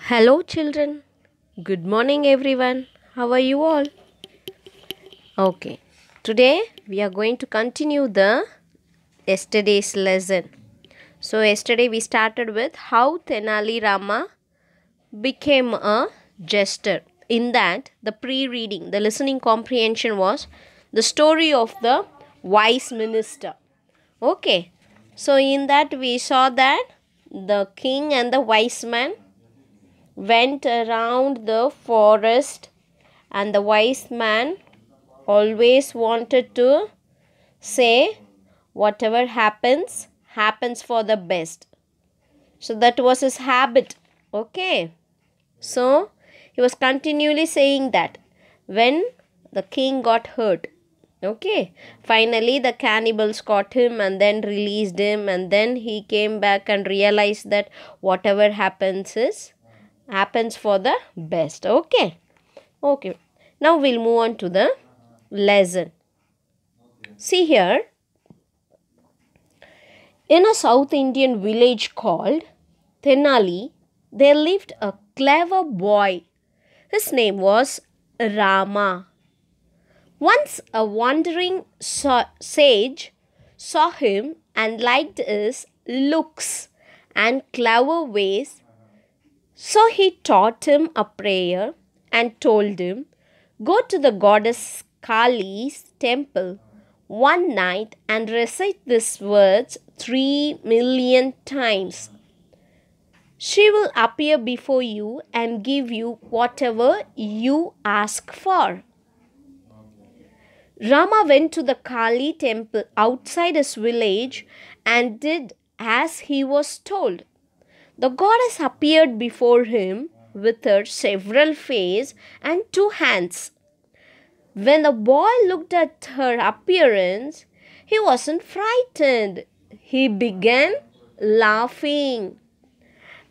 Hello, children. Good morning, everyone. How are you all? Okay, today we are going to continue the yesterday's lesson. So, yesterday we started with how Tenali Rama became a jester. In that, the pre reading, the listening comprehension was the story of the wise minister. Okay, so in that, we saw that the king and the wise man went around the forest, and the wise man always wanted to say whatever happens for the best. So that was his habit. Okay, so he was continually saying that when the king got hurt. Okay, finally the cannibals caught him and then released him, and then he came back and realized that whatever happens for the best. Okay, now we'll move on to the lesson. See here, in a South Indian village called Tenali, there lived a clever boy. His name was Rama. Once a wandering sage saw him and liked his looks and clever ways, so he taught him a prayer and told him, "Go to the goddess Kali's temple one night and recite these words 3 million times. She will appear before you and give you whatever you ask for." Rama went to the Kali temple outside his village and did as he was told. The goddess appeared before him with her several faces and 2 hands. When the boy looked at her appearance, he wasn't frightened. He began laughing.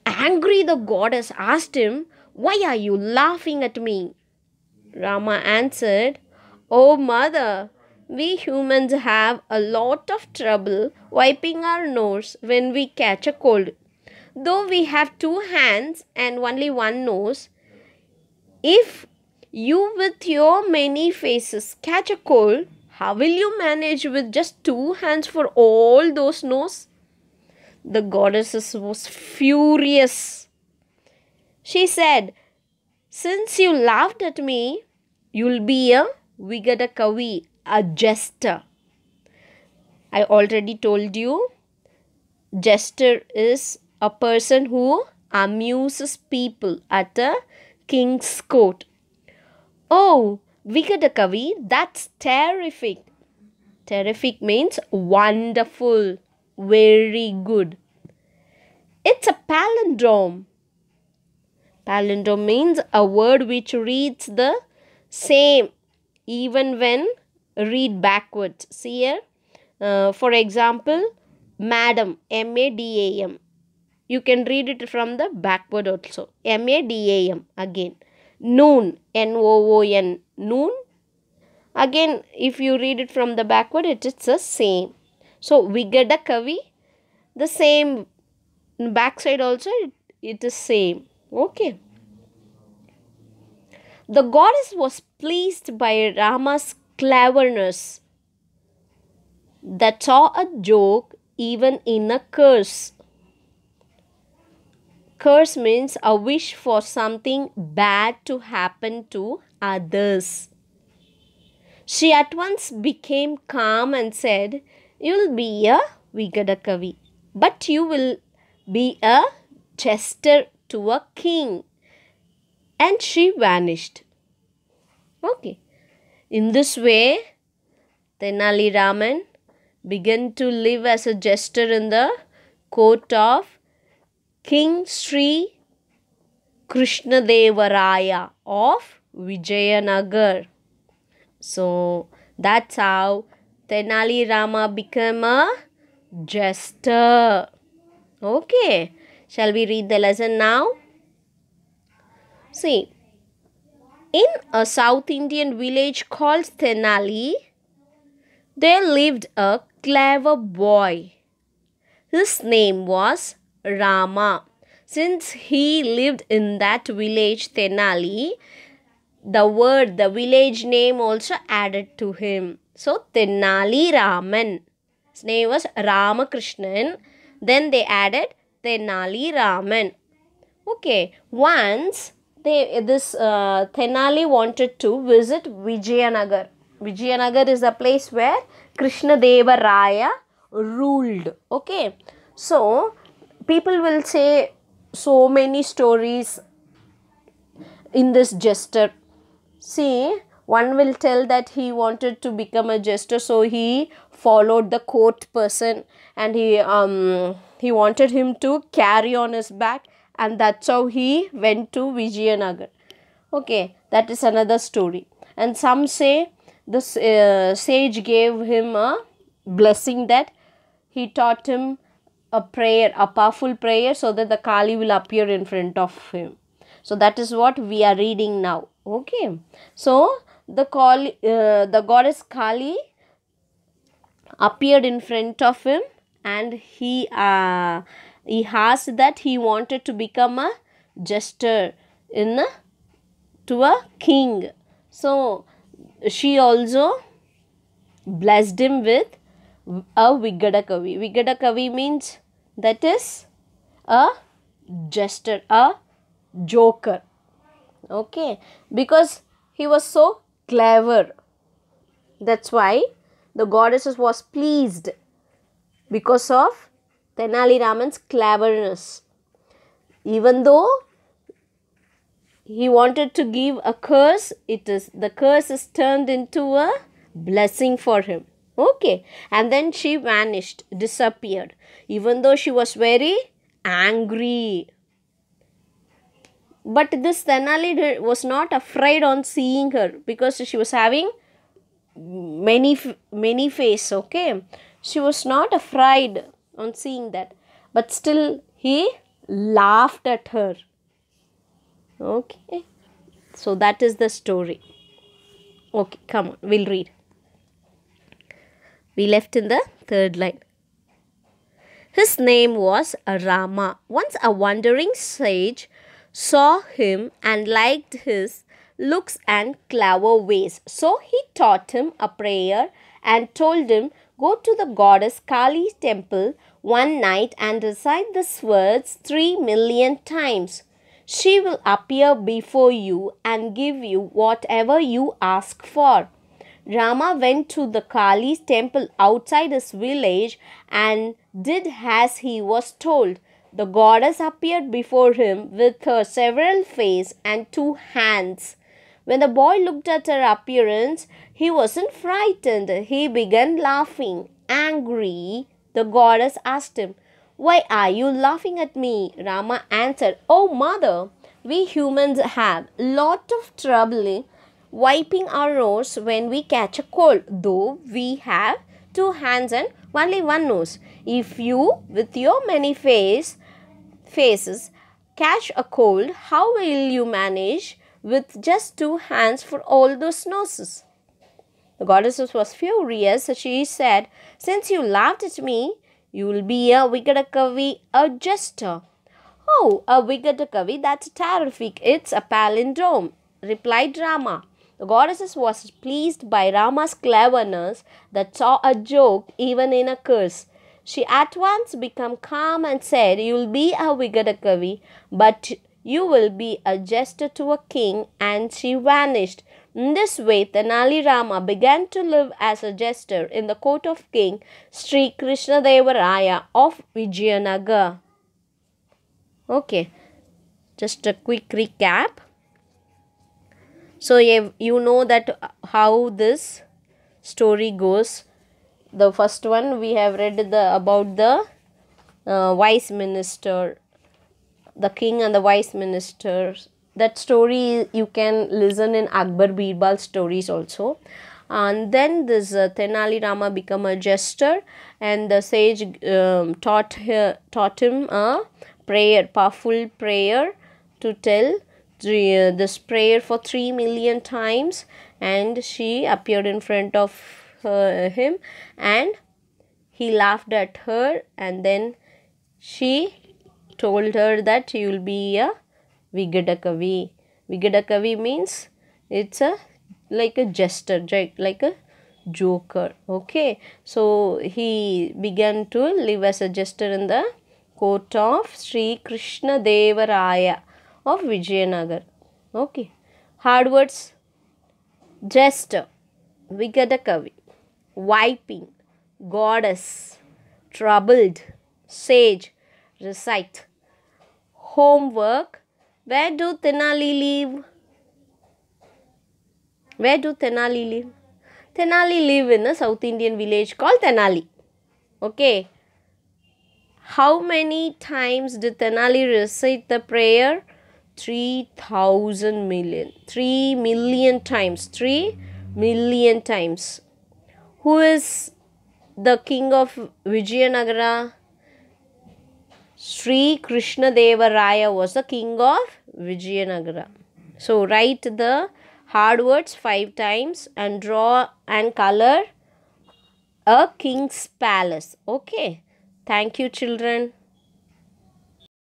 Angry, the goddess asked him, "Why are you laughing at me?" Rama answered, "Oh mother, we humans have a lot of trouble wiping our nose when we catch a cold. Though we have 2 hands and only one nose, if you with your many faces catch a cold, how will you manage with just 2 hands for all those noses?" The goddess was furious. She said, "Since you laughed at me, you'll be a Vigadakavi, a jester." I already told you, jester is a person who amuses people at a king's court. "Oh, Vigadakavi, that's terrific." Terrific means wonderful, very good. It's a palindrome. Palindrome means a word which reads the same even when read backwards. See here, for example, madam, M-A-D-A-M. You can read it from the backward also. M-A-D-A-M again. Noon, N-O-O-N, noon. Again, if you read it from the backward, it is the same. So, Vigadakavi, the same. Backside also, it is same. Okay. The goddess was pleased by Rama's cleverness that saw a joke even in a curse. Curse means a wish for something bad to happen to others. She at once became calm and said, "You'll be a Vigadakavi, but you will be a jester to a king." And she vanished. Okay. In this way, Tenali Raman began to live as a jester in the court of King Sri Krishnadevaraya of Vijayanagar. So that's how Tenali Rama became a jester. Okay, shall we read the lesson now? See, in a South Indian village called Tenali, there lived a clever boy. His name was Rama. Since he lived in that village, Tenali, the village name also added to him. So Tenali Raman. His name was Ramakrishnan. Then they added Tenali Raman. Okay, once this Tenali wanted to visit Vijayanagar. Vijayanagar is a place where Krishna Deva Raya ruled. Okay, so people will say so many stories in this jester. See, one will tell that he wanted to become a jester, so he followed the court person and he wanted him to carry on his back, and that's how he went to Vijayanagar. Okay, that is another story. And some say the sage gave him a blessing, that he taught him a prayer, a powerful prayer, so that the Kali will appear in front of him. So that is what we are reading now. Okay, so the goddess Kali appeared in front of him, and he asked that he wanted to become a jester to a king. So she also blessed him with a Vigadakavi. Vigadakavi means that is a jester, a joker. Okay, because he was so clever. That's why the goddess was pleased because of Tenali Raman's cleverness. Even though he wanted to give a curse, the curse is turned into a blessing for him. Okay, and then she vanished, disappeared, even though she was very angry. But this Tenali was not afraid on seeing her, because she was having many face. Okay, she was not afraid on seeing that, but still he laughed at her. Okay, so that is the story. Okay, come on, we'll read. We left in the third line. His name was Rama. Once a wandering sage saw him and liked his looks and clever ways. So he taught him a prayer and told him, go to the goddess Kali's temple one night and recite these words 3 million times. She will appear before you and give you whatever you ask for. Rama went to the Kali's temple outside his village and did as he was told. The goddess appeared before him with her several faces and 2 hands. When the boy looked at her appearance, he wasn't frightened. He began laughing. Angry, the goddess asked him, why are you laughing at me? Rama answered, oh mother, we humans have lot of trouble wiping our nose when we catch a cold, though we have 2 hands and only 1 nose. If you, with your many faces, catch a cold, how will you manage with just 2 hands for all those noses? The goddess was furious. She said, since you laughed at me, you will be a Vigadakavi, a jester. Oh, a Vigadakavi, that's terrific. It's a palindrome, replied Rama. The goddess was pleased by Rama's cleverness that saw a joke even in a curse. She at once became calm and said, you will be a Vigadakavi, but you will be a jester to a king, and she vanished. In this way, Tenali Rama began to live as a jester in the court of King Sri Krishna Deva Raya of Vijayanagar. Okay, just a quick recap. So you know that how this story goes. The first one we have read about the wise minister, the king and the wise ministers. That story you can listen in Akbar Birbal stories also. And then this Tenali Rama become a jester, and the sage taught him a prayer, powerful prayer, to tell this prayer for 3 million times, and she appeared in front of him, and he laughed at her, and then told her that you will be a Vigadakavi. Vigadakavi means it's a like a jester, right? Like a joker. Okay, so he began to live as a jester in the court of Sri Krishna Devaraya of Vijayanagar. Okay, hard words: jester, Vigadakavi, wiping, goddess, troubled, sage, recite. Homework: where do Tenali live? Where do Tenali live? Tenali live in a South Indian village called Tenali. Okay. How many times did Tenali recite the prayer? 3,000 million. 3 million times. 3 million times. Who is the king of Vijayanagara? Sri Krishna Deva Raya was the king of Vijayanagara. So write the hard words 5 times and draw and color a king's palace. Okay. Thank you, children.